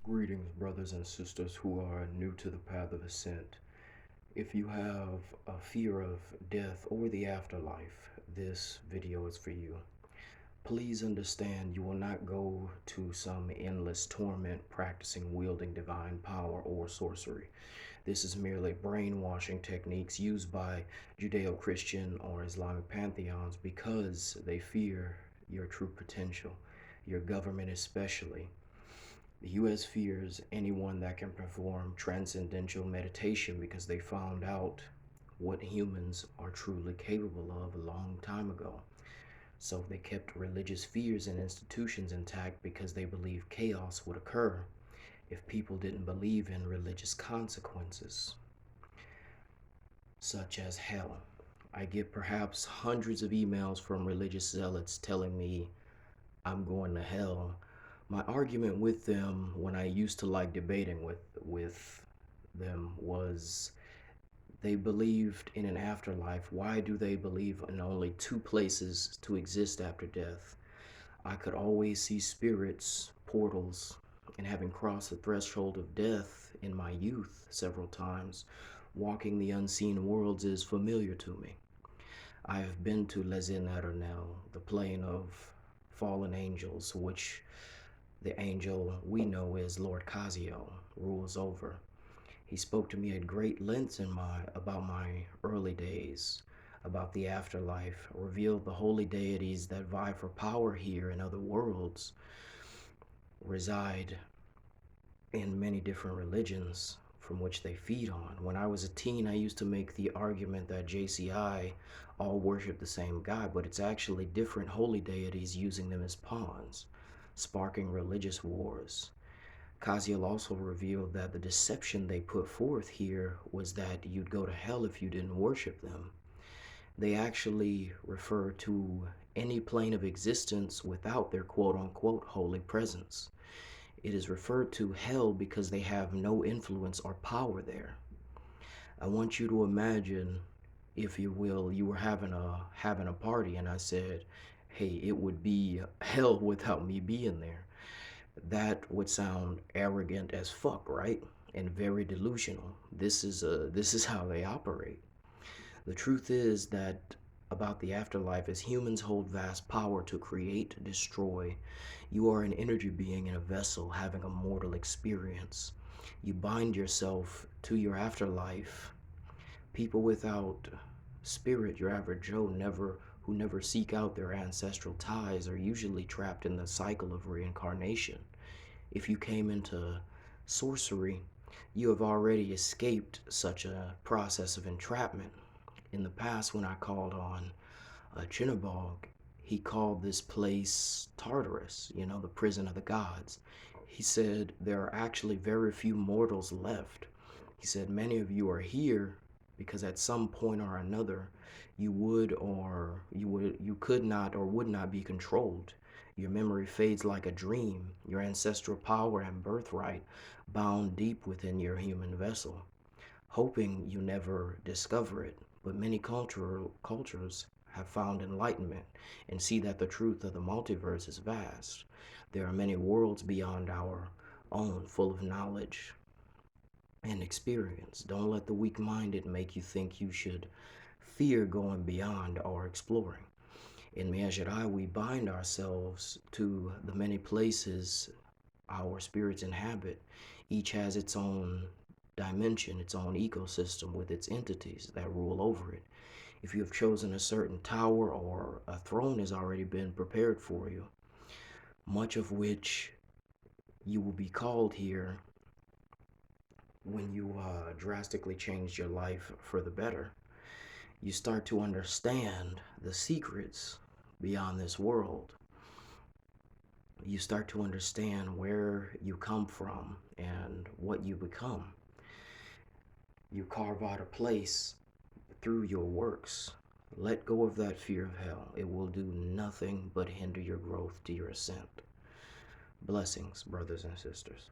Greetings, brothers and sisters who are new to the path of ascent. If you have a fear of death or the afterlife, this video is for you. Please understand you will not go to some endless torment practicing wielding divine power or sorcery. This is merely brainwashing techniques used by Judeo-Christian or Islamic pantheons because they fear your true potential, your government especially. The U.S. fears anyone that can perform transcendental meditation because they found out what humans are truly capable of a long time ago. So they kept religious fears and institutions intact because they believed chaos would occur if people didn't believe in religious consequences, such as hell. I get perhaps hundreds of emails from religious zealots telling me I'm going to hell. My argument with them when I used to like debating with them was they believed in an afterlife. Why do they believe in only two places to exist after death? I could always see spirits, portals, and having crossed the threshold of death in my youth several times, walking the unseen worlds is familiar to me. I have been to Unseen Afterlife, the plane of fallen angels, which the angel we know as Lord Kaziel rules over. He spoke to me at great lengths about my early days, about the afterlife, revealed the holy deities that vie for power here in other worlds, reside in many different religions from which they feed on. When I was a teen, I used to make the argument that JCI all worship the same God, but it's actually different holy deities using them as pawns, sparking religious wars. Kaziel also revealed that the deception they put forth here was that you'd go to hell if you didn't worship them. They actually refer to any plane of existence without their quote-unquote holy presence. It is referred to hell because they have no influence or power there. I want you to imagine, if you will, you were having a party and I said, hey, it would be hell without me being there. That would sound arrogant as fuck, right? And very delusional. This is how they operate. The truth is that about the afterlife is humans hold vast power to create, destroy. You are an energy being in a vessel having a mortal experience. You bind yourself to your afterlife. People without spirit, your average Joe, who never seek out their ancestral ties, are usually trapped in the cycle of reincarnation. If you came into sorcery, you have already escaped such a process of entrapment. In the past, when I called on Chinnabog, he called this place Tartarus, the prison of the gods. He said there are actually very few mortals left. He said many of you are here because at some point or another you could not or would not be controlled. Your memory fades like a dream, your ancestral power and birthright bound deep within your human vessel, hoping you never discover it. But many cultures have found enlightenment and see that the truth of the multiverse is vast. There are many worlds beyond our own, full of knowledge and experience. Don't let the weak-minded make you think you should fear going beyond or exploring. In Magick, we bind ourselves to the many places our spirits inhabit. Each has its own dimension, its own ecosystem with its entities that rule over it. If you have chosen a certain tower or a throne has already been prepared for you, much of which you will be called here when you drastically changed your life for the better. You start to understand the secrets beyond this world. You start to understand where you come from and what you become. You carve out a place through your works. Let go of that fear of hell. It will do nothing but hinder your growth to your ascent. Blessings, brothers and sisters.